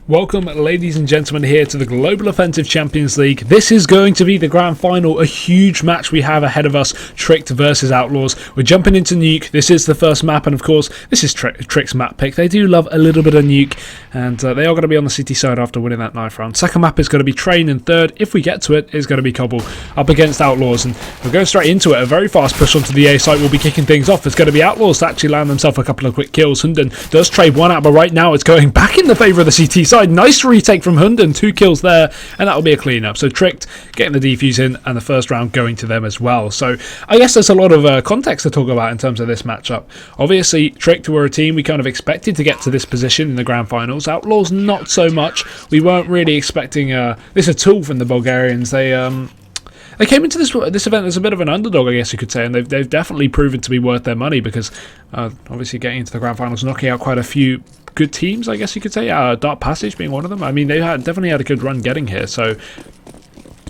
Welcome, ladies and gentlemen, here to the Global Offensive Champions League. This is going to be the grand final, a huge match we have ahead of us, Tricked versus Outlaws. We're jumping into Nuke. This is the first map, and of course, this is Tricked's map pick. They do love a little bit of Nuke, and they are going to be on the city side after winning that knife round. Second map is going to be Train, and third, if we get to it, is going to be Cobble up against Outlaws. And we're going straight into it. A very fast push onto the A site will be kicking things off. It's going to be Outlaws to actually land themselves a couple of quick kills. Hunden does trade one out, but right now it's going back in the favour of the CT side. Nice retake from Hunden, 2 kills there, and that'll be a clean up. So Tricked getting the defuse in, and the first round going to them as well. So I guess there's a lot of context to talk about in terms of this matchup. Obviously, Tricked were a team we kind of expected to get to this position in the grand finals. Outlaws not so much. We weren't really expecting this at all from the Bulgarians. They came into this event as a bit of an underdog, I guess you could say, and they've definitely proven to be worth their money because obviously getting into the grand finals, knocking out quite a few good teams, I guess you could say. Dark Passage being one of them. I mean, they definitely had a good run getting here, so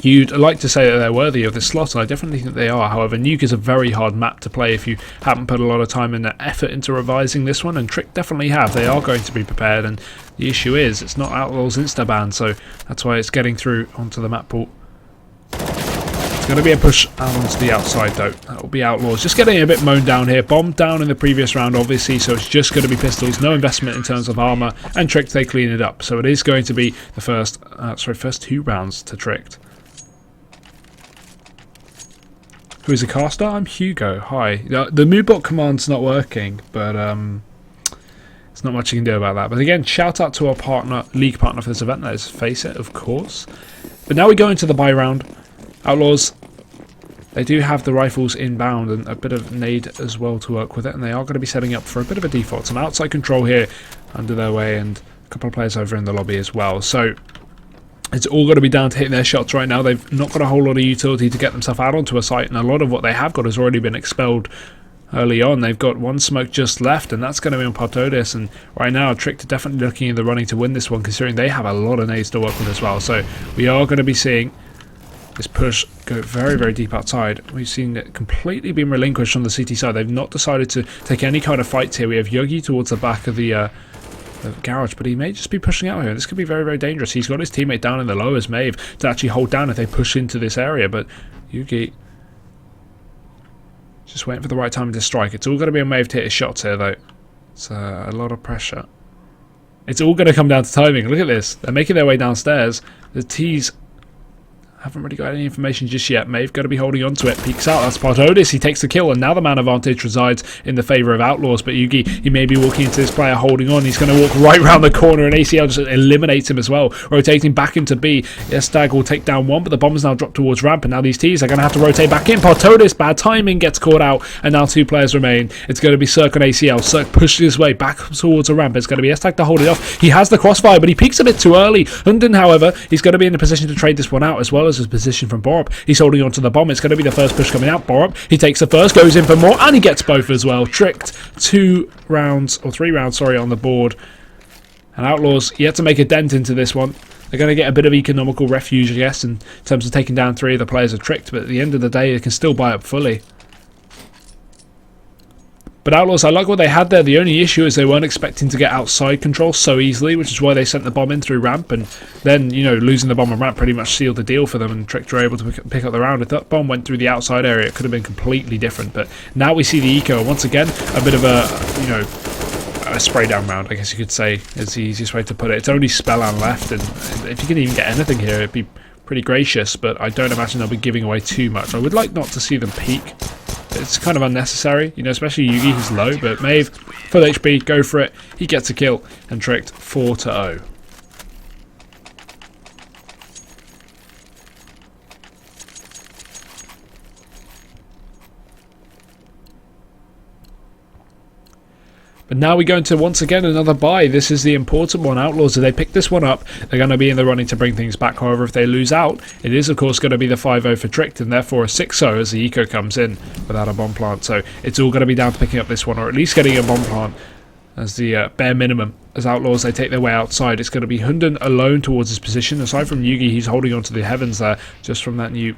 you'd like to say that they're worthy of this slot, and I definitely think they are. However, Nuke is a very hard map to play if you haven't put a lot of time and effort into revising this one, and Trick definitely have. They are going to be prepared, and the issue is it's not Outlaws insta-ban, so that's why it's getting through onto the map pool. It's going to be a push out onto the outside though. That will be Outlaws. Just getting a bit mown down here. Bombed down in the previous round obviously, so it's just going to be pistols. No investment in terms of armour. And Tricked, they clean it up. So it is going to be the first 2 rounds to Tricked. Who is the caster? I'm Hugo. Hi. The Moodbot command's not working, but there's not much you can do about that. But again, shout out to our partner, league partner for this event. That is Face It, of course. But now we go into the buy round. Outlaws, they do have the rifles inbound and a bit of nade as well to work with it, and they are going to be setting up for a bit of a default. Some outside control here under their way, and a couple of players over in the lobby as well. So it's all got to be down to hitting their shots right now. They've not got a whole lot of utility to get themselves out onto a site, and a lot of what they have got has already been expelled early on. They've got one smoke just left, and that's going to be on Partodis, and right now Tricked are definitely looking in the running to win this one, considering they have a lot of nades to work with as well. So we are going to be seeing this push go very, very deep outside. We've seen it completely been relinquished on the CT side. They've not decided to take any kind of fights here. We have Yogi towards the back of the garage, but he may just be pushing out here. This could be very, very dangerous. He's got his teammate down in the low as Maeve to actually hold down if they push into this area, but Yugi just waiting for the right time to strike. It's all going to be on Maeve to hit his shots here, though. It's a lot of pressure. It's all going to come down to timing. Look at this. They're making their way downstairs. The T's haven't really got any information just yet. Maeve got to be holding on to it. Peeks out. That's Partodis. He takes the kill, and now the man advantage resides in the favour of Outlaws. But Yugi, he may be walking into this player holding on. He's going to walk right round the corner, and ACL just eliminates him as well. Rotating back into B. Stag will take down one, but the bomb's now dropped towards ramp, and now these T's are going to have to rotate back in. Partodis, bad timing, gets caught out, and now 2 players remain. It's going to be Cirque and ACL. Cirque pushes his way back towards a ramp. It's going to be Stag to hold it off. He has the crossfire, but he peeks a bit too early. Hunden, however, he's going to be in a position to trade this one out, as well as his position from Borup. He's holding on to the bomb. It's going to be the first push coming out. Borup, he takes the first, goes in for more, and he gets both as well. Tricked 3 rounds on the board. And Outlaws yet to make a dent into this one. They're going to get a bit of economical refuge, I guess, in terms of taking down 3 of the players of Tricked, but at the end of the day, they can still buy up fully. But Outlaws, I like what they had there. The only issue is they weren't expecting to get outside control so easily, which is why they sent the bomb in through ramp, and then, you know, losing the bomb on ramp pretty much sealed the deal for them, and Tricked were able to pick up the round. If that bomb went through the outside area, it could have been completely different. But now we see the eco, and once again, a bit of a spray down round, I guess you could say, is the easiest way to put it. It's only Spellan left, and if you can even get anything here, it'd be pretty gracious, but I don't imagine they'll be giving away too much. I would like not to see them peak. It's kind of unnecessary, you know, especially Yugi, who's low, but Maeve, full HP, go for it. He gets a kill, and Tricked 4-0. But now we go into, once again, another buy. This is the important one. Outlaws, if they pick this one up, they're going to be in the running to bring things back. However, if they lose out, it is, of course, going to be the 5-0 for Tricked, and therefore a 6-0 as the eco comes in without a bomb plant. So it's all going to be down to picking up this one, or at least getting a bomb plant as the bare minimum. As Outlaws, they take their way outside. It's going to be Hunden alone towards his position. Aside from Yugi, he's holding on to the heavens there, just from that new,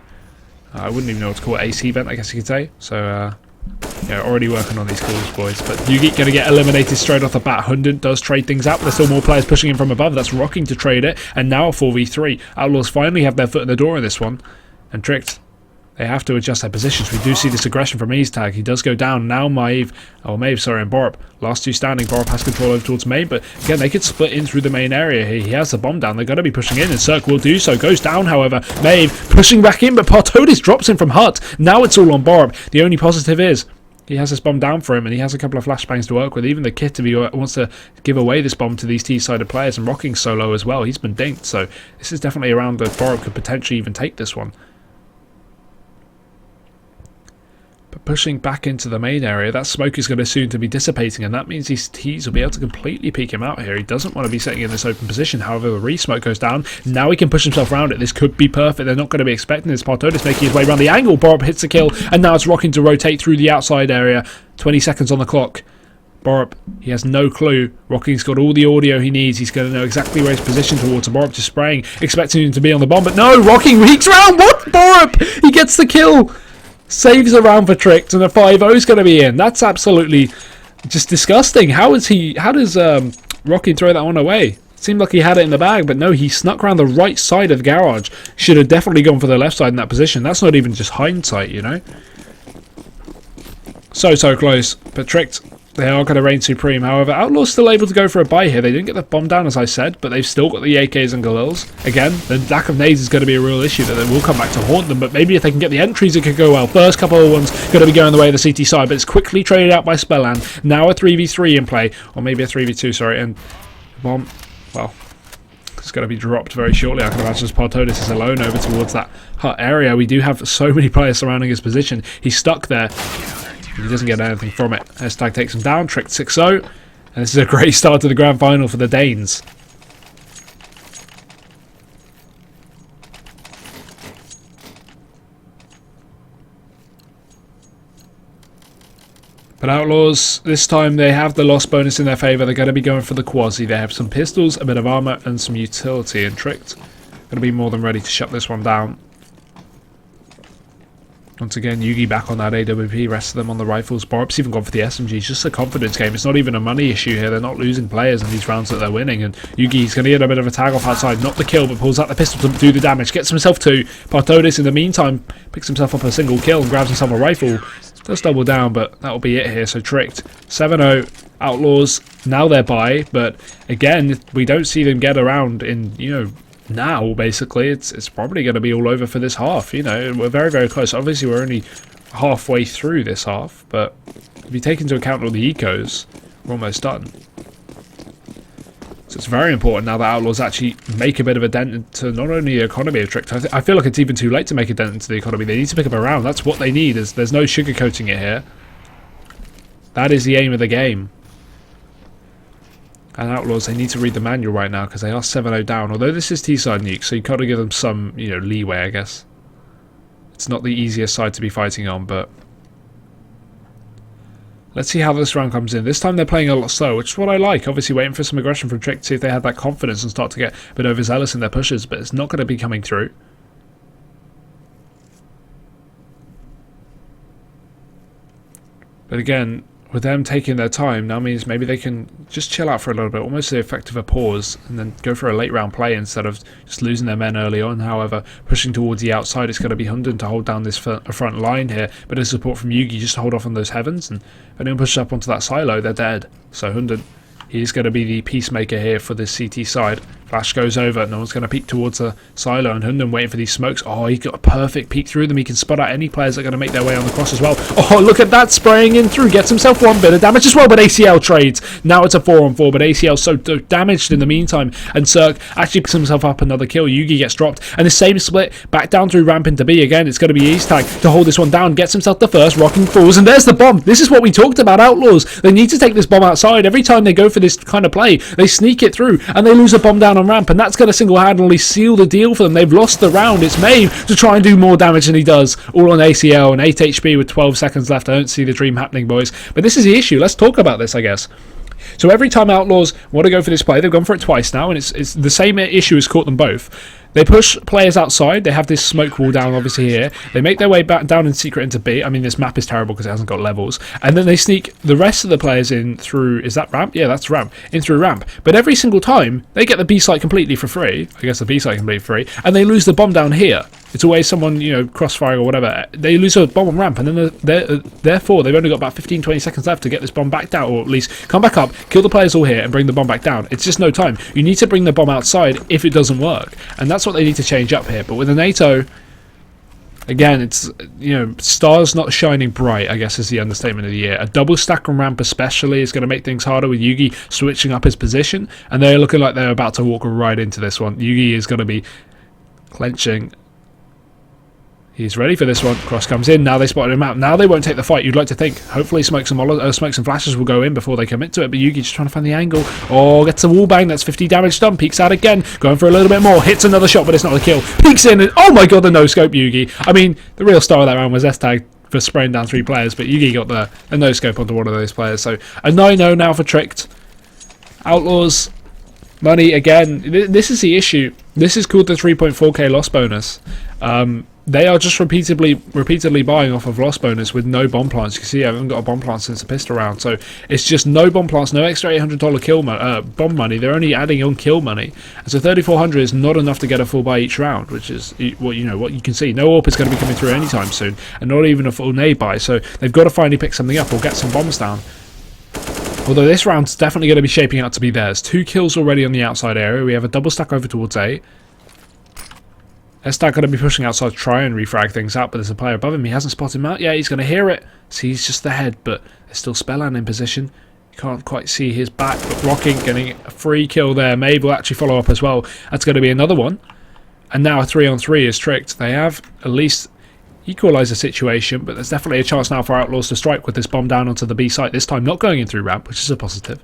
I wouldn't even know what to call it, AC vent, I guess you could say. So Yeah, already working on these calls, boys. But Yugi going to get eliminated straight off the bat. Hundred does trade things out, but there's still more players pushing in from above. That's Rocking to trade it. And now a 4v3. Outlaws finally have their foot in the door in this one. And Tricked, they have to adjust their positions. We do see this aggression from Tag. He does go down. Now Maeve, and Borup. Last two standing. Borup has control over towards main, but again, they could split in through the main area here. He has the bomb down. They're going to be pushing in, and Cirque will do so. Goes down, however. Maeve pushing back in, but Partodis drops him from Hut. Now it's all on Borup. The only positive is he has this bomb down for him, and he has a couple of flashbangs to work with. Even the Kit, if he wants to give away this bomb to these T-sided players, and Rocking solo as well, he's been dinked. So this is definitely a round that Borup could potentially even take this one. But pushing back into the main area, that smoke is going to soon to be dissipating, and that means these T's will be able to completely peek him out here. He doesn't want to be sitting in this open position. However, the re-smoke goes down. Now he can push himself around it. This could be perfect. They're not going to be expecting this. Partodis making his way around the angle. Borup hits the kill, and now it's Rocking to rotate through the outside area. 20 seconds on the clock. Borup, he has no clue. Rocking's got all the audio he needs. He's going to know exactly where he's positioned towards. Borup just spraying, expecting him to be on the bomb, but no, Rocking leaks around. What? Borup! He gets the kill. Saves around for Tricked, and a 5-0 is going to be in. That's absolutely just disgusting. How does Rocking throw that one away? It seemed like he had it in the bag, but no, he snuck around the right side of the garage. Should have definitely gone for the left side in that position. That's not even just hindsight, you know. So close, but Tricked, they are going to reign supreme. However, Outlaws still able to go for a buy here. They didn't get the bomb down, as I said, but they've still got the AKs and Galils. Again, the lack of nades is going to be a real issue that they will come back to haunt them, but maybe if they can get the entries, it could go well. First couple of ones going to be going the way of the CT side, but it's quickly traded out by Spelland. Now a 3v3 in play, or maybe a 3v2, sorry, and bomb, well, it's going to be dropped very shortly. I can imagine as Partodis is alone over towards that hut area. We do have so many players surrounding his position. He's stuck there. He doesn't get anything from it. Tag takes him down, Tricked 6-0. And this is a great start to the grand final for the Danes. But Outlaws, this time they have the loss bonus in their favour. They're going to be going for the Quasi. They have some pistols, a bit of armour, and some utility. And Tricked going to be more than ready to shut this one down. Once again, Yugi back on that AWP, rest of them on the rifles. Borup's even gone for the SMG. It's just a confidence game. It's not even a money issue here. They're not losing players in these rounds that they're winning. And Yugi's going to get a bit of a tag off outside. Not the kill, but pulls out the pistol to do the damage. Gets himself two. Partodis, in the meantime, picks himself up a single kill and grabs himself a rifle. Does double down, but that'll be it here. So Tricked. 7-0. Outlaws, now they're by. But again, we don't see them get around in, now basically it's probably going to be all over for this half. We're very, very close. Obviously we're only halfway through this half, but if you take into account all the ecos, we're almost done. So it's very important now that Outlaws actually make a bit of a dent into not only the economy of Tricked. I feel like it's even too late to make a dent into the economy. They need to pick up a round. That's what they need. There's no sugarcoating it here. That is the aim of the game. And Outlaws, they need to read the manual right now because they are 7-0 down. Although this is T-side nuke, so you got to give them some, leeway, I guess. It's not the easiest side to be fighting on, but let's see how this round comes in. This time they're playing a lot slow, which is what I like. Obviously waiting for some aggression from Trick to see if they have that confidence and start to get a bit overzealous in their pushes, but it's not going to be coming through. But again, with them taking their time now means maybe they can just chill out for a little bit, almost the effect of a pause, and then go for a late round play instead of just losing their men early on. However, pushing towards the outside, it's going to be Hunden to hold down this front line here, but there's support from Yugi just to hold off on those heavens, and if anyone pushes up onto that silo, they're dead. So Hunden, he's going to be the peacemaker here for this CT side. Flash goes over, no one's going to peek towards the silo, and Hunden waiting for these smokes. Oh, he got a perfect peek through them. He can spot out any players that are going to make their way on the cross as well. Oh, look at that, spraying in through. Gets himself one bit of damage as well, but ACL trades. Now it's a 4-on-4, but ACL so damaged in the meantime, and Cirque actually picks himself up another kill. Yugi gets dropped, and the same split back down through ramp into B again. It's going to be Tag to hold this one down. Gets himself the first, Rocking falls, and there's the bomb. This is what we talked about, Outlaws. They need to take this bomb outside. Every time they go for this kind of play, they sneak it through, and they lose a bomb down on ramp, and that's going to single-handedly seal the deal for them. They've lost the round. It's Maeve to try and do more damage than he does. All on ACL and 8 HP with 12 seconds left. I don't see the dream happening, boys. But this is the issue. Let's talk about this, I guess. So every time Outlaws want to go for this play, they've gone for it twice now, and it's the same issue has caught them both. They push players outside. They have this smoke wall down, obviously, here. They make their way back down in secret into B. I mean, this map is terrible because it hasn't got levels. And then they sneak the rest of the players in through... Is that ramp? Yeah, that's ramp. In through ramp. But every single time, they get the B site completely for free. I guess the B site completely free. And they lose the bomb down here. It's always someone, you know, crossfiring or whatever. They lose a bomb on ramp, and then therefore they've only got about 15-20 seconds left to get this bomb back down, or at least come back up, kill the players all here, and bring the bomb back down. It's just no time. You need to bring the bomb outside if it doesn't work, and that's what they need to change up here. But with a NATO, again, it's, you know, stars not shining bright, I guess is the understatement of the year. A double stack on ramp especially is going to make things harder with Yugi switching up his position, and they're looking like they're about to walk right into this one. Yugi is going to be clenching. He's ready for this one. Cross comes in. Now they spotted him out. Now they won't take the fight. You'd like to think. Hopefully smokes and flashes will go in before they commit to it. But Yugi just trying to find the angle. Oh, gets a wall bang. That's 50 damage done. Peeks out again. Going for a little bit more. Hits another shot, but it's not a kill. Peeks in. And oh my god, the no-scope Yugi. I mean, the real star of that round was S-Tag for spraying down 3 players. But Yugi got the no-scope onto one of those players. So a 9-0 now for Tricked. Outlaws. Money again. This is the issue. This is called the 3.4k loss bonus. They are just repeatedly buying off of loss bonus with no bomb plants. You can see I haven't got a bomb plant since the pistol round, so it's just no bomb plants, no extra $800 kill bomb money. They're only adding on kill money, and so 3,400 is not enough to get a full buy each round, which is what you can see. No AWP is going to be coming through anytime soon, and not even a full nade buy. So they've got to finally pick something up or get some bombs down. Although this round's definitely going to be shaping out to be theirs. 2 kills already on the outside area. We have a double stack over towards A. S-Tag going to be pushing outside to try and refrag things out, but there's a player above him. He hasn't spotted him out. Yeah, he's going to hear it. Sees just the head, but there's still Spellland in position. You can't quite see his back, but Rocking getting a free kill there. Maeve will actually follow up as well. That's going to be another one. And now a 3-on-3 is Tricked. They have at least equalised the situation, but there's definitely a chance now for Outlaws to strike with this bomb down onto the B site. This time not going in through ramp, which is a positive.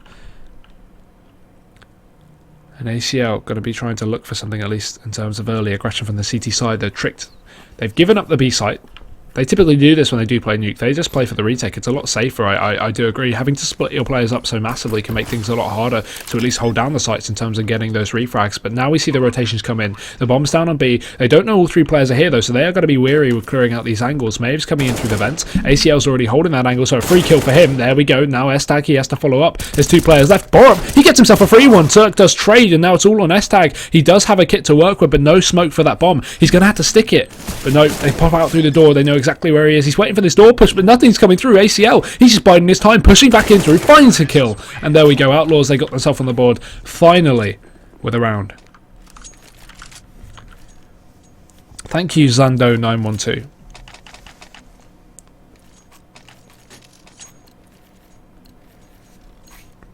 And ACL going to be trying to look for something, at least in terms of early aggression from the CT side. They're Tricked. They've given up the B site. They typically do this when they do play nuke. They just play for the retake. It's a lot safer, I do agree. Having to split your players up so massively can make things a lot harder to at least hold down the sites in terms of getting those refrags. But now we see the rotations come in. The bomb's down on B. They don't know all 3 players are here, though, so they are going to be weary with clearing out these angles. Maeve's coming in through the vents. ACL's already holding that angle, so a free kill for him. There we go. Now S-Tag, he has to follow up. There's 2 players left. Borup, he gets himself a free one. Turk does trade, and now it's all on S-Tag. He does have a kit to work with, but no smoke for that bomb. He's going to have to stick it. But no, they pop out through the door. They know exactly where he is. He's waiting for this door push, but nothing's coming through. ACL, he's just biding his time, pushing back in through, finds a kill. And there we go. Outlaws, they got themselves on the board, finally, with a round. Thank you, Zando912.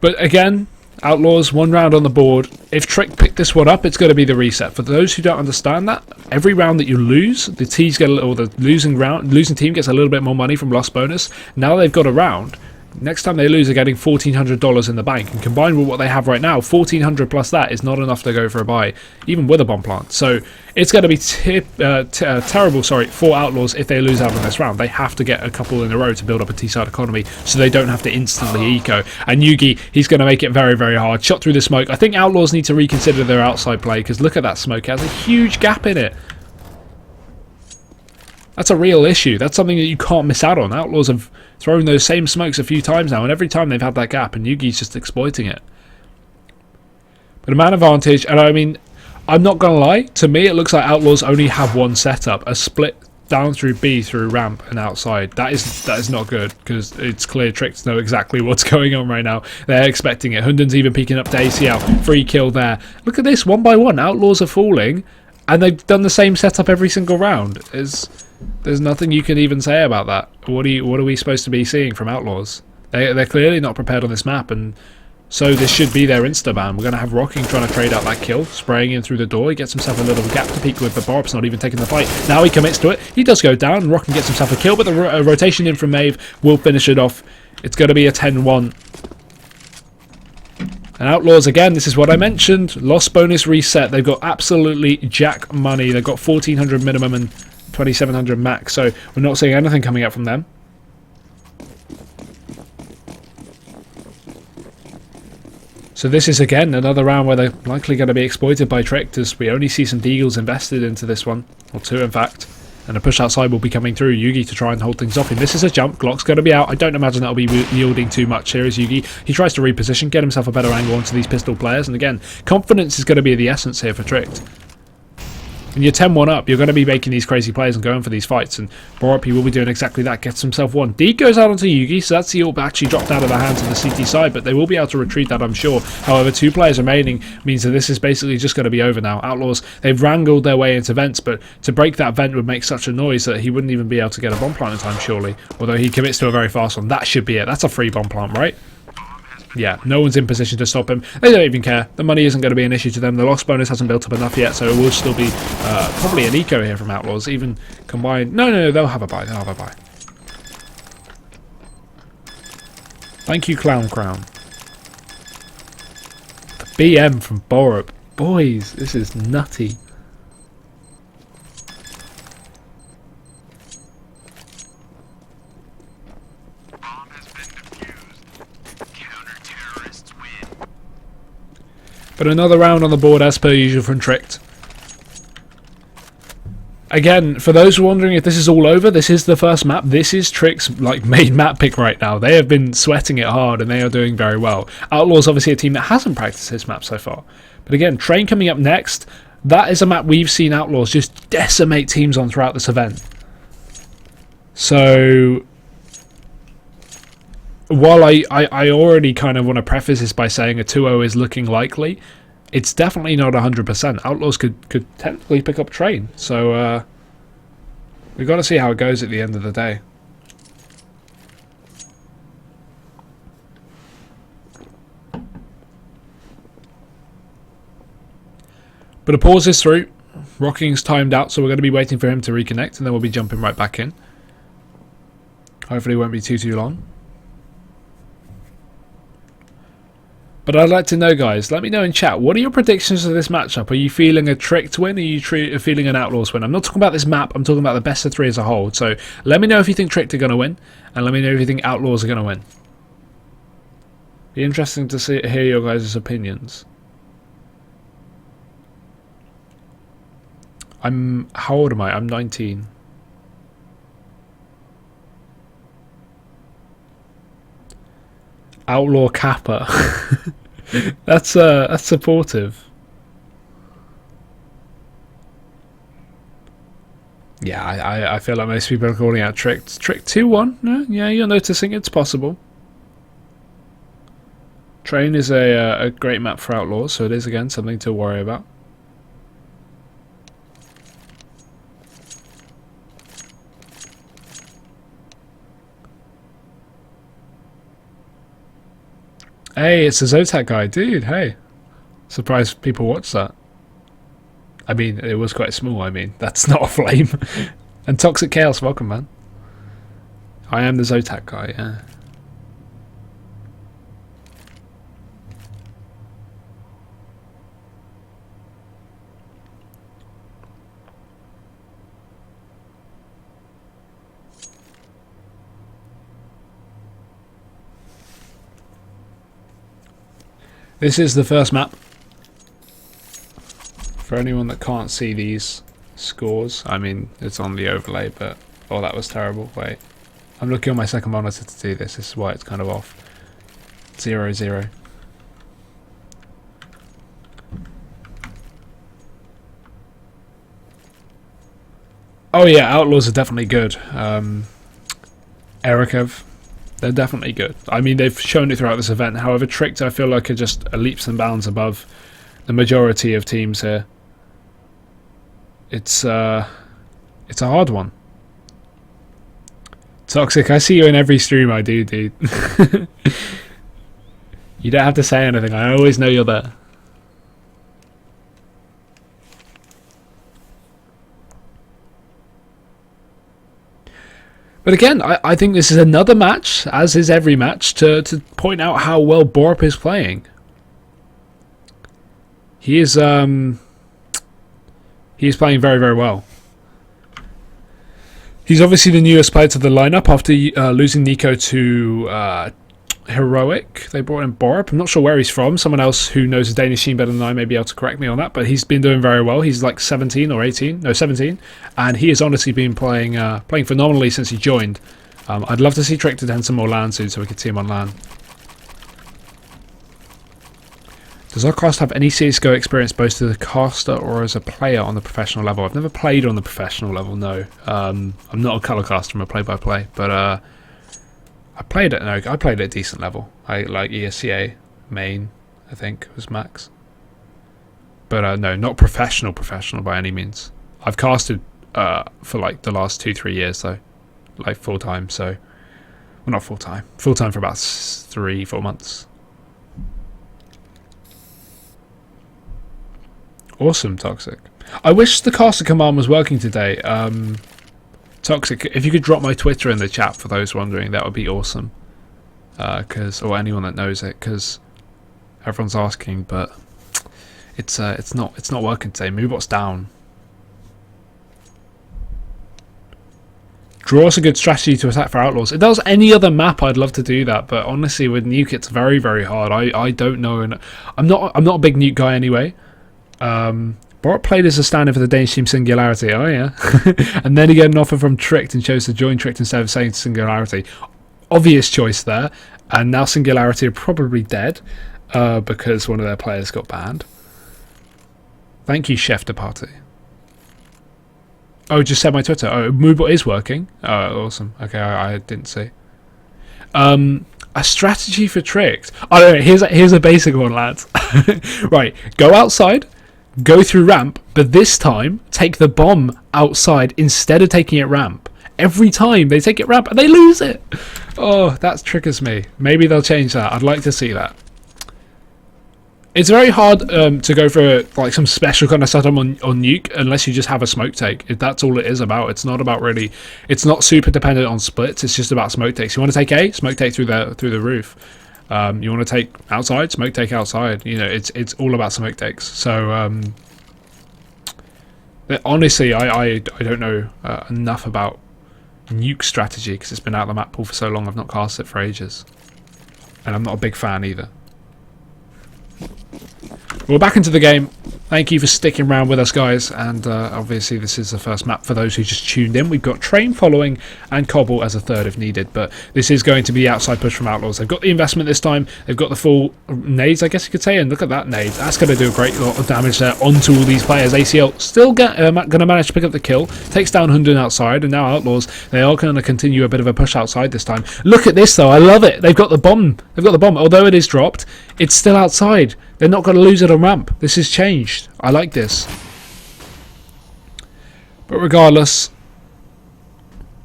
But again, Outlaws, 1 round on the board. If Trick picked this one up, it's going to be the reset. For those who don't understand that, every round that you lose, the teams get the losing team gets a little bit more money from loss bonus. Now they've got a round. Next time they lose, they're getting $1,400 in the bank, and combined with what they have right now, $1,400 plus that is not enough to go for a buy, even with a bomb plant. So it's going to be terrible, for Outlaws if they lose out on this round. They have to get a couple in a row to build up a T-side economy, so they don't have to instantly eco. And Yugi, he's going to make it very, very hard. Shot through the smoke. I think Outlaws need to reconsider their outside play, because look at that smoke. It has a huge gap in it. That's a real issue. That's something that you can't miss out on. Outlaws have thrown those same smokes a few times now, and every time they've had that gap, and Yugi's just exploiting it. But a man advantage, and I mean, I'm not going to lie, to me it looks like Outlaws only have one setup, a split down through B through ramp and outside. That is not good, because it's clear Tricks know exactly what's going on right now. They're expecting it. Hunden's even peeking up to ACL. Free kill there. Look at this, 1 by 1. Outlaws are falling, and they've done the same setup every single round. There's nothing you can even say about that. What are we supposed to be seeing from Outlaws? They're clearly not prepared on this map, and so this should be their insta-ban. We're going to have Rocking trying to trade out that kill, spraying in through the door. He gets himself a little gap to peek with, but Borup's not even taking the fight. Now he commits to it. He does go down, and Rocking gets himself a kill, but the rotation in from Maeve will finish it off. It's going to be a 10-1. And Outlaws, again, this is what I mentioned. Loss bonus reset. They've got absolutely jack money. They've got 1,400 minimum and 2,700 max, so we're not seeing anything coming up from them. So this is again another round where they're likely going to be exploited by Tricked, as we only see some Deagles invested into this one, or two in fact. And a push outside will be coming through. Yugi to try and hold things off. He misses a jump. Glock's going to be out. I don't imagine that'll be yielding too much. Here is Yugi. He tries to reposition, get himself a better angle onto these pistol players. And again, confidence is going to be the essence here for Tricked. When you're 10-1 up, you're going to be making these crazy plays and going for these fights. And Borup, he will be doing exactly that. Gets himself one. D goes out onto Yugi, so that's the ult actually dropped out of the hands of the CT side, but they will be able to retrieve that, I'm sure. However, 2 players remaining means that this is basically just going to be over now. Outlaws, they've wrangled their way into vents, but to break that vent would make such a noise that he wouldn't even be able to get a bomb plant in time, surely. Although he commits to a very fast one. That should be it. That's a free bomb plant, right? Yeah, no one's in position to stop him. They don't even care. The money isn't going to be an issue to them. The loss bonus hasn't built up enough yet, so it will still be probably an eco here from Outlaws. Even combined... No, they'll have a buy. They'll have a buy. Thank you, Clown Crown. The BM from Borup. Boys, this is nutty. But another round on the board as per usual from Tricked. Again, for those wondering if this is all over, this is the first map. This is Tricked's main map pick right now. They have been sweating it hard and they are doing very well. Outlaws obviously a team that hasn't practiced this map so far. But again, Train coming up next. That is a map we've seen Outlaws just decimate teams on throughout this event. So... while I already kind of want to preface this by saying a 2-0 is looking likely, it's definitely not 100%. Outlaws could technically pick up Train, so we've got to see how it goes at the end of the day. But a pause is through. Rocking's timed out, so we're going to be waiting for him to reconnect, and then we'll be jumping right back in. Hopefully it won't be too long. But I'd like to know, guys, let me know in chat, what are your predictions of this matchup? Are you feeling a Tricked win? Are you feeling an Outlaws win? I'm not talking about this map, I'm talking about the best of 3 as a whole. So let me know if you think Tricked are going to win, and let me know if you think Outlaws are going to win. Be interesting to hear your guys' opinions. How old am I? I'm 19. Outlaw Kappa. That's supportive. Yeah, I feel like most people are calling out Tricked. Tricked 2-1. Yeah, you're noticing it's possible. Train is a great map for Outlaws, so it is again something to worry about. Hey, it's a Zotac guy. Dude, hey. Surprised people watch that. I mean, it was quite small, I mean. That's not a flame. And Toxic Chaos, welcome, man. I am the Zotac guy, yeah. This is the first map. For anyone that can't see these scores, I mean, it's on the overlay, but... oh, that was terrible. Wait. I'm looking on my second monitor to do this. This is why it's kind of off. 0-0. Oh yeah, Outlaws are definitely good. Erikov. They're definitely good. I mean, they've shown it throughout this event. However, Tricked, I feel like, are just leaps and bounds above the majority of teams here. It's a hard one. Toxic, I see you in every stream I do, dude. You don't have to say anything. I always know you're there. But again, I think this is another match, as is every match, to point out how well Borup is playing. He is playing very, very well. He's obviously the newest player to the lineup after losing Nico to heroic. They brought in Borup. I'm not sure where he's from. Someone else who knows the Danish scene better than I may be able to correct me on that, but he's been doing very well. He's like 17 or 18. No, 17. And he has honestly been playing phenomenally since he joined. I'd love to see Trick to attend some more LAN soon so we could see him on LAN. Does our cast have any CSGO experience both as a caster or as a player on the professional level? I've never played on the professional level, no. I'm not a colour caster, I'm a play-by-play, but I played at a decent level. I like ESCA main, I think, was max. But no, not professional by any means. I've casted for like the last 2-3 years though, like full time. So, well, not full time for about 3-4 months. Awesome, Toxic. I wish the caster command was working today. Toxic, if you could drop my Twitter in the chat for those wondering, that would be awesome. Or anyone that knows it, because everyone's asking, but it's not working today. Moobot's down. Draw us a good strategy to attack for Outlaws. If there was any other map, I'd love to do that, but honestly, with Nuke, it's very, very hard. I don't know, and I'm not a big Nuke guy anyway. Borat played as a stand-in for the Danish team Singularity. Oh yeah, and then he got an offer from Tricked and chose to join Tricked instead of saying Singularity. Obvious choice there, and now Singularity are probably dead because one of their players got banned. Thank you, Chef de Party. Oh, just said my Twitter. Oh, Moobot is working. Oh, awesome. Okay, I didn't see. A strategy for Tricked. I don't know. Here's a basic one, lads. Right, go outside. Go through ramp, but this time take the bomb outside instead of taking it ramp. Every time they take it ramp and they lose it. Oh, that triggers me. Maybe they'll change that. I'd like to see that. It's very hard to go for like some special kind of setup on Nuke unless you just have a smoke take. That's all it is about. It's not about really. It's not super dependent on splits. It's just about smoke takes. You want to take A, smoke take through the roof. You want to take outside, smoke take outside. You know, it's all about smoke takes. So honestly, I don't know enough about Nuke strategy because it's been out of the map pool for so long. I've not cast it for ages, and I'm not a big fan either. We're back into the game. Thank you for sticking around with us, guys, and obviously this is the first map for those who just tuned in. We've got Train following and Cobble as a third if needed, but this is going to be the outside push from Outlaws. They've got the investment this time. They've got the full nades, I guess you could say, and look at that nade. That's going to do a great lot of damage there onto all these players. ACL still going to manage to pick up the kill. Takes down Hundun outside, and now Outlaws, they are going to continue a bit of a push outside this time. Look at this, though. I love it. They've got the bomb. They've got the bomb. Although it is dropped, it's still outside. They're not going to lose it on ramp. This has changed. I like this. But regardless,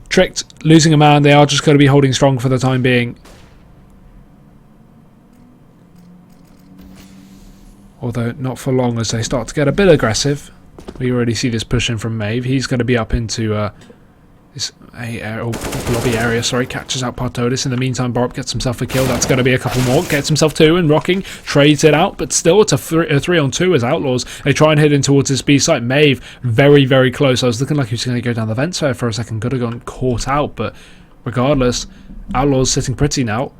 Tricked, losing a man, they are just going to be holding strong for the time being. Although not for long as they start to get a bit aggressive. We already see this pushing from Maeve. He's going to be up into this lobby area, sorry, catches out Partodis. In the meantime, Borup gets himself a kill. That's going to be a couple more. Gets himself two, and Rocking trades it out, but still it's a 3-on-2 as Outlaws. They try and head in towards this B site. Maeve, very, very close. I was looking like he was going to go down the vents there for a second. Could have gone caught out, but regardless, Outlaws sitting pretty now.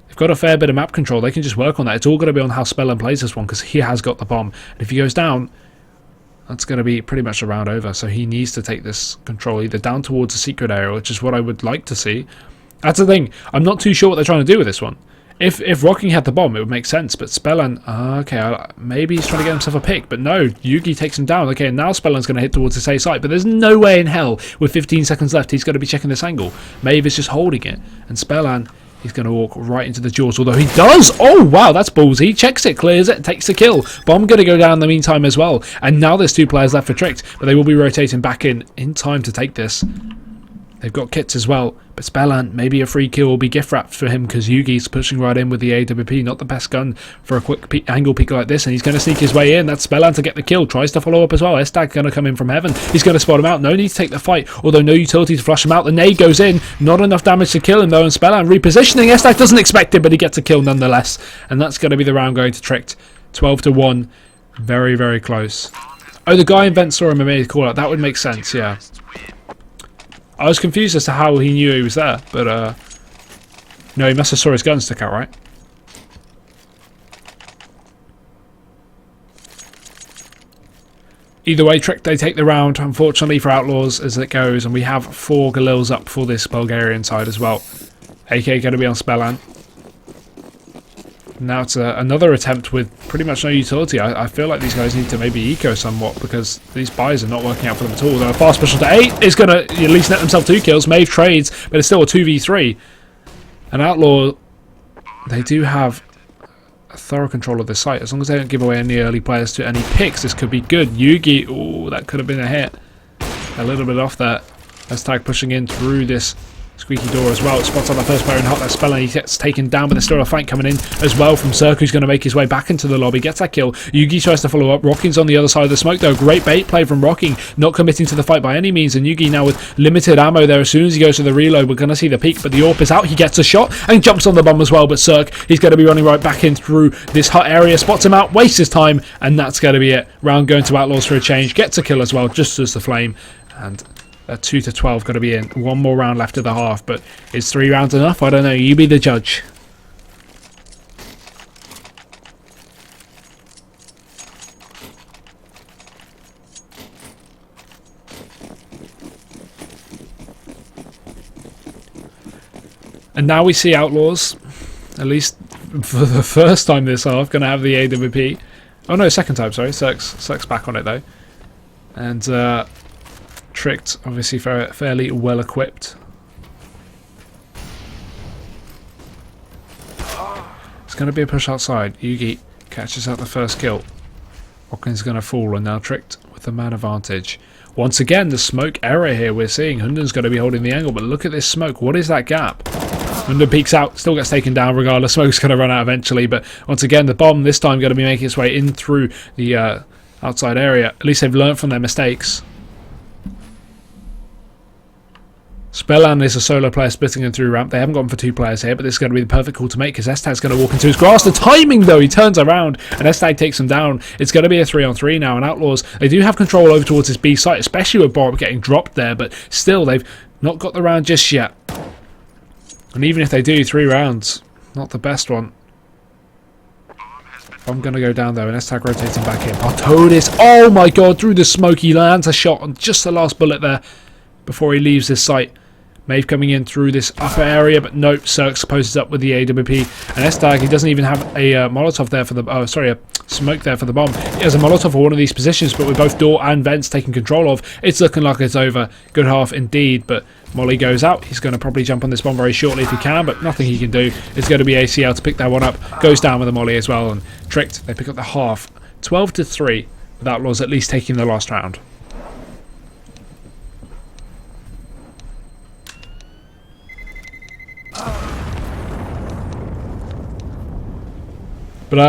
They've got a fair bit of map control. They can just work on that. It's all going to be on how Spellin plays this one, because he has got the bomb. And if he goes down, that's going to be pretty much a round over. So he needs to take this control either down towards the secret area, which is what I would like to see. That's the thing. I'm not too sure what they're trying to do with this one. If Rocking had the bomb, it would make sense. But Spellin, okay, maybe he's trying to get himself a pick. But no, Yugi takes him down. Okay, now Spellin's going to hit towards the A site. But there's no way in hell, with 15 seconds left, he's going to be checking this angle. Maeve is just holding it. And Spellin, he's going to walk right into the jaws, although he does. Oh, wow, that's ballsy. Checks it, clears it, takes the kill. Bomb going to go down in the meantime as well. And now there's two players left for Tricked, but they will be rotating back in time to take this. They've got kits as well, but Spellan, maybe a free kill will be gift wrapped for him because Yugi's pushing right in with the AWP. Not the best gun for a quick angle peek like this, and he's going to sneak his way in. That's Spellan to get the kill. Tries to follow up as well. Estag going to come in from heaven. He's going to spot him out. No need to take the fight, although no utility to flush him out. The nade goes in. Not enough damage to kill him though, and Spellan repositioning. Estag doesn't expect it, but he gets a kill nonetheless, and that's going to be the round going to Tricked. 12-1. Very, very close. Oh, the guy in vent saw him and made a call out. That would make sense, yeah. I was confused as to how he knew he was there, but No, he must have saw his gun stick out, right? Either way, Trick, they take the round, unfortunately for Outlaws, as it goes, and we have 4 Galils up for this Bulgarian side as well. AK going to be on Spellan. Now it's another attempt with pretty much no utility. I feel like these guys need to maybe eco somewhat, because these buys are not working out for them at all. Though a fast special to 8 is going to at least net themselves 2 kills. Maeve trades, but it's still a 2v3. And Outlaw, they do have thorough control of this site. As long as they don't give away any early players to any picks, this could be good. Yugi, oh, that could have been a hit. A little bit off there. Tag pushing in through this squeaky door as well. It spots on the first player in hot. That Spellan, he gets taken down, but there's still a fight coming in as well from Cirque, who's going to make his way back into the lobby. Gets that kill. Yugi tries to follow up. Rocking's on the other side of the smoke though. Great bait play from Rocking, not committing to the fight by any means. And Yugi now with limited ammo there. As soon as he goes to the reload, we're going to see the peak, but the AWP is out. He gets a shot and jumps on the bomb as well. But Cirque, he's going to be running right back in through this hot area. Spots him out, wastes his time, and that's going to be it. Round going to Outlaws for a change. Gets a kill as well, just as the flame. And 2 to 12 got to be in. One more round left of the half, but is 3 rounds enough? I don't know. You be the judge. And now we see Outlaws, at least for the first time this half, going to have the AWP. Oh no, second time, sorry. Cirque's back on it though. And Tricked, obviously fairly well equipped. It's going to be a push outside. Yugi catches out the first kill. Watkins going to fall, and now Tricked with the man advantage. Once again, the smoke error here we're seeing. Hunden's going to be holding the angle, but look at this smoke. What is that gap? Hunden peeks out, still gets taken down regardless. Smoke's going to run out eventually, but once again, the bomb this time going to be making its way in through the outside area. At least they've learned from their mistakes. Spellan is a solo player splitting him through ramp. They haven't gone for 2 players here, but this is going to be the perfect call to make, because Estag's going to walk into his grass. The timing though, he turns around and Estag takes him down. It's going to be a 3-on-3 now, and Outlaws, they do have control over towards this B site, especially with Bob getting dropped there, but still they've not got the round just yet. And even if they do, 3 rounds, not the best one. I'm going to go down there, and Estag rotating back in. Artodis, oh my god, through the smoke, he lands a shot on just the last bullet there before he leaves this site. Maeve coming in through this upper area, but nope, Cirque poses up with the AWP. And Estag, he doesn't even have a Molotov there for the... Oh, sorry, a smoke there for the bomb. He has a Molotov for one of these positions, but with both door and vents taking control of, it's looking like it's over. Good half indeed, but Molly goes out. He's going to probably jump on this bomb very shortly if he can, but nothing he can do. It's going to be ACL to pick that one up. Goes down with a Molly as well, and Tricked, they pick up the half. 12 to 3, with Outlaws at least taking the last round. But,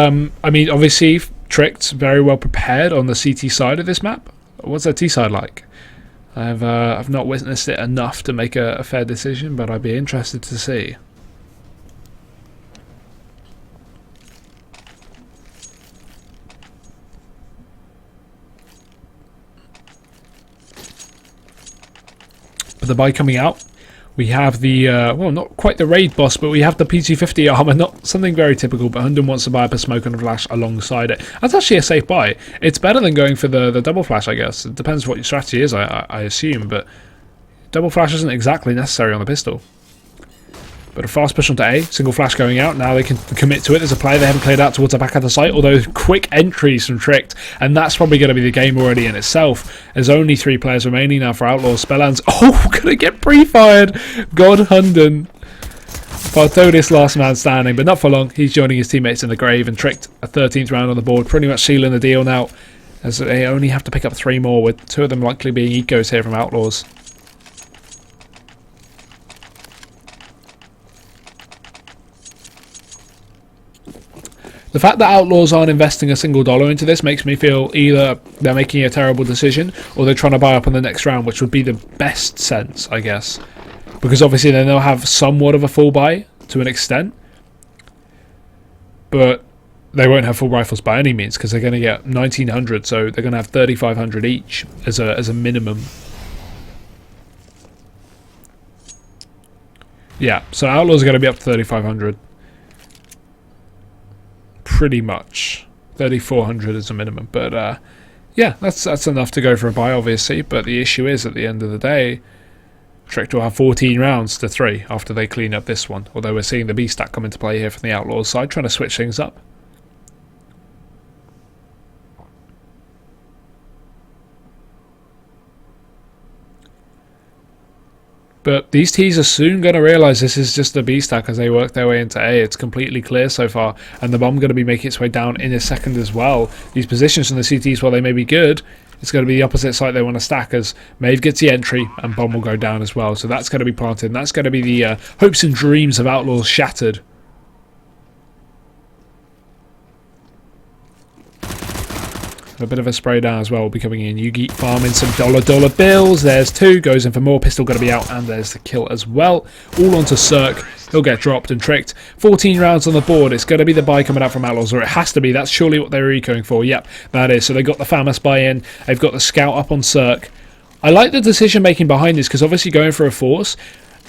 I mean, obviously, Tricked, very well prepared on the CT side of this map. What's that T side like? I've not witnessed it enough to make a fair decision, but I'd be interested to see. But the buy coming out. We have the, well, not quite the raid boss, but we have the PT50 armor. Not something very typical, but Hunden wants to buy up a smoke and a flash alongside it. That's actually a safe buy. It's better than going for the double flash, I guess. It depends what your strategy is, I assume, but double flash isn't exactly necessary on the pistol. But a fast push onto A, single flash going out. Now they can commit to it. There's a play they haven't played out towards the back of the site, although quick entries from Tricked, and that's probably going to be the game already in itself. There's only 3 players remaining now for Outlaws. Spellan's, oh, gonna get pre-fired. God, Hunden. Bartodis last man standing, but not for long. He's joining his teammates in the grave, and Tricked, a 13th round on the board, pretty much sealing the deal now, as they only have to pick up 3 more, with 2 of them likely being ecos here from Outlaws. The fact that Outlaws aren't investing a single dollar into this makes me feel either they're making a terrible decision or they're trying to buy up on the next round, which would be the best sense, I guess. Because obviously then they'll have somewhat of a full buy to an extent. But they won't have full rifles by any means, because they're going to get 1,900, so they're going to have 3,500 each as a minimum. Yeah, so Outlaws are going to be up to 3,500. Pretty much. 3,400 is a minimum. But yeah, that's enough to go for a buy, obviously. But the issue is, at the end of the day, Tricked will have 14 rounds to 3 after they clean up this one. Although we're seeing the B stack come into play here from the Outlaws side, trying to switch things up. But these T's are soon going to realise this is just a B stack as they work their way into A. It's completely clear so far, and the bomb going to be making its way down in a second as well. These positions from the CTs, while they may be good, it's going to be the opposite side they want to stack, as Maeve gets the entry and bomb will go down as well. So that's going to be planted, and that's going to be the hopes and dreams of Outlaws shattered. A bit of a spray down as well will be coming in. Yugi farming some dollar bills. There's 2. Goes in for more. Pistol going to be out. And there's the kill as well. All onto Cirque. He'll get dropped and tricked. 14 rounds on the board. It's going to be the buy coming out from Outlaws. Or it has to be. That's surely what they were ecoing for. Yep, that is. So they got the FAMAS buy in. They've got the scout up on Cirque. I like the decision making behind this, because obviously going for a force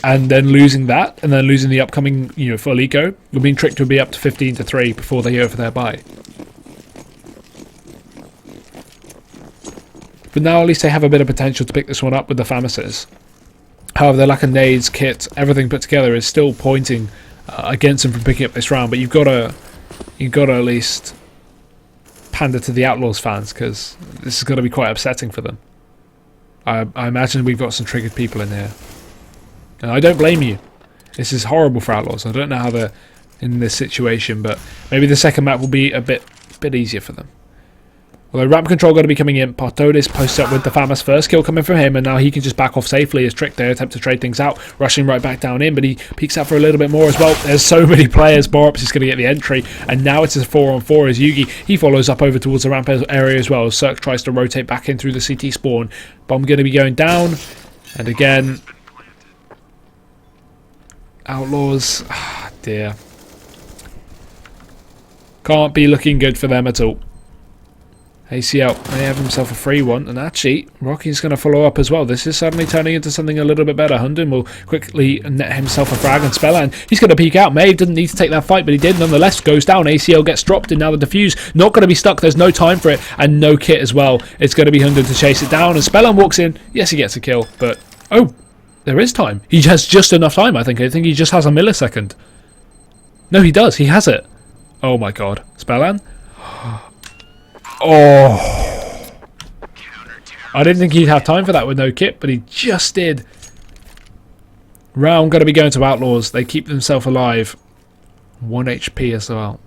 and then losing that and then losing the upcoming, full eco, you're being tricked to be up to 15 to 3 before they go for their buy. But now at least they have a bit of potential to pick this one up with the FAMASes. However, the lack of nades, kit, everything put together is still pointing against them from picking up this round. But you've got to at least pander to the Outlaws fans, because this is going to be quite upsetting for them. I imagine we've got some triggered people in here. And I don't blame you. This is horrible for Outlaws. I don't know how they're in this situation, but maybe the second map will be a bit easier for them. Although ramp control going to be coming in. Partodis posts up with the FAMAS. First kill coming from him, and now he can just back off safely as Trick there attempt to trade things out. Rushing right back down in, but he peeks out for a little bit more as well. There's so many players. Borops is going to get the entry, and now it's a 4-on-4 as Yugi. He follows up over towards the ramp area as well. Cirque tries to rotate back in through the CT spawn. Bomb going to be going down, and again, Outlaws. Ah, dear. Can't be looking good for them at all. ACL may have himself a free one, and actually, Rocky's going to follow up as well. This is suddenly turning into something a little bit better. Hunden will quickly net himself a frag and spell, and he's going to peek out. Maeve didn't need to take that fight, but he did nonetheless. Goes down. ACL gets dropped, and now the defuse not going to be stuck. There's no time for it, and no kit as well. It's going to be Hunden to chase it down, and Spellan walks in. Yes, he gets a kill, but oh, there is time. He has just enough time, I think. I think he just has a millisecond. No, he does. He has it. Oh my god. Spellan? Oh, I didn't think he'd have time for that with no kit, but he just did. Round going to be going to Outlaws. They keep themselves alive. 1 HP as well.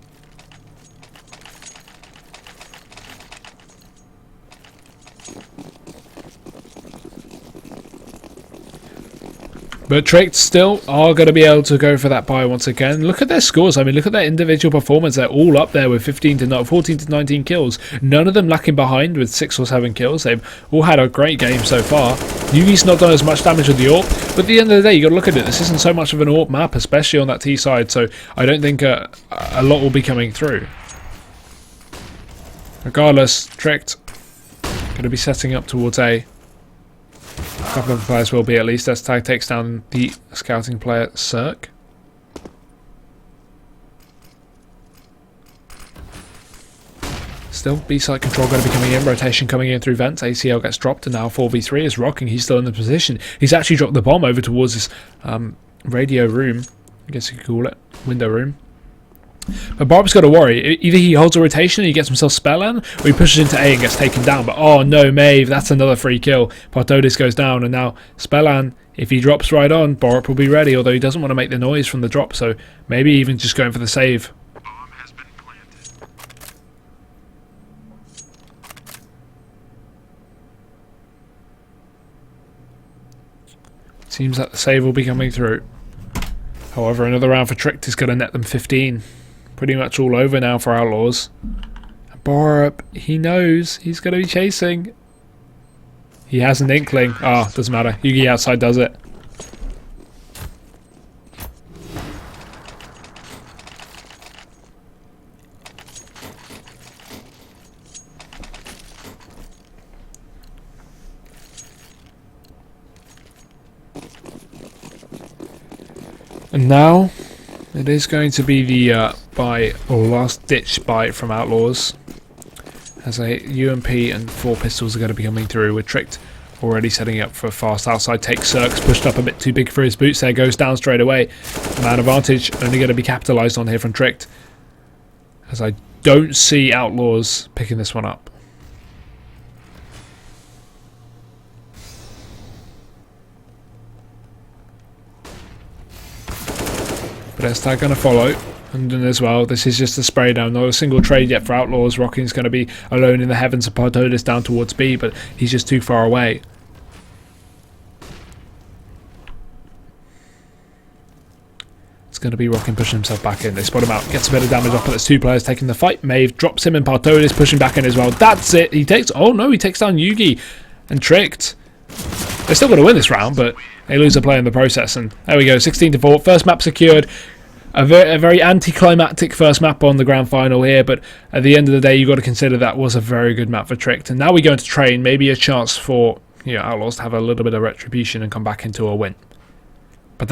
But Tricked still are going to be able to go for that buy once again. Look at their scores. I mean, look at their individual performance. They're all up there with 14 to 19 kills. None of them lacking behind with 6 or 7 kills. They've all had a great game so far. Yugi's not done as much damage with the AWP. But at the end of the day, you got to look at it. This isn't so much of an AWP map, especially on that T side. So I don't think a lot will be coming through. Regardless, Tricked going to be setting up towards A. A couple of the players will be at least. As Tag takes down the scouting player Cirque. Still, B-side control going to be coming in. Rotation coming in through vents. ACL gets dropped, and now 4v3 is Rocking. He's still in the position. He's actually dropped the bomb over towards this radio room. I guess you could call it. Window room. But Barb's got to worry. Either he holds a rotation and he gets himself Spellan, or he pushes into A and gets taken down. But oh no, Maeve, that's another free kill. Partodis goes down, and now Spellan, if he drops right on, Borup will be ready, although he doesn't want to make the noise from the drop, so maybe even just going for the save. Seems like the save will be coming through. However, another round for Tricked is going to net them 15. Pretty much all over now for Outlaws. Borup, he knows he's going to be chasing. He has an inkling. Ah, doesn't matter. Yugi outside does it. And now it is going to be the last ditch bite from Outlaws. As a UMP and 4 pistols are going to be coming through with Tricked already setting up for a fast outside take. Cirque's pushed up a bit too big for his boots there, goes down straight away. Man advantage only going to be capitalised on here from Tricked, as I don't see Outlaws picking this one up. But S-Tag going to follow. And then as well, this is just a spray down, not a single trade yet for Outlaws. Rocking's going to be alone in the heavens, and Partotis down towards B, but he's just too far away. It's going to be Rocking pushing himself back in. They spot him out, gets a bit of damage off, but there's 2 players taking the fight. Maeve drops him, and Partotis pushing back in as well. That's it. He takes, oh no, he takes down Yugi and Tricked. They're still going to win this round, but they lose a player in the process. And there we go, 16-4. First map secured. A very anticlimactic first map on the grand final here, but at the end of the day, you've got to consider that was a very good map for Tricked. And now we go into train, maybe a chance for Outlaws to have a little bit of retribution and come back into a win.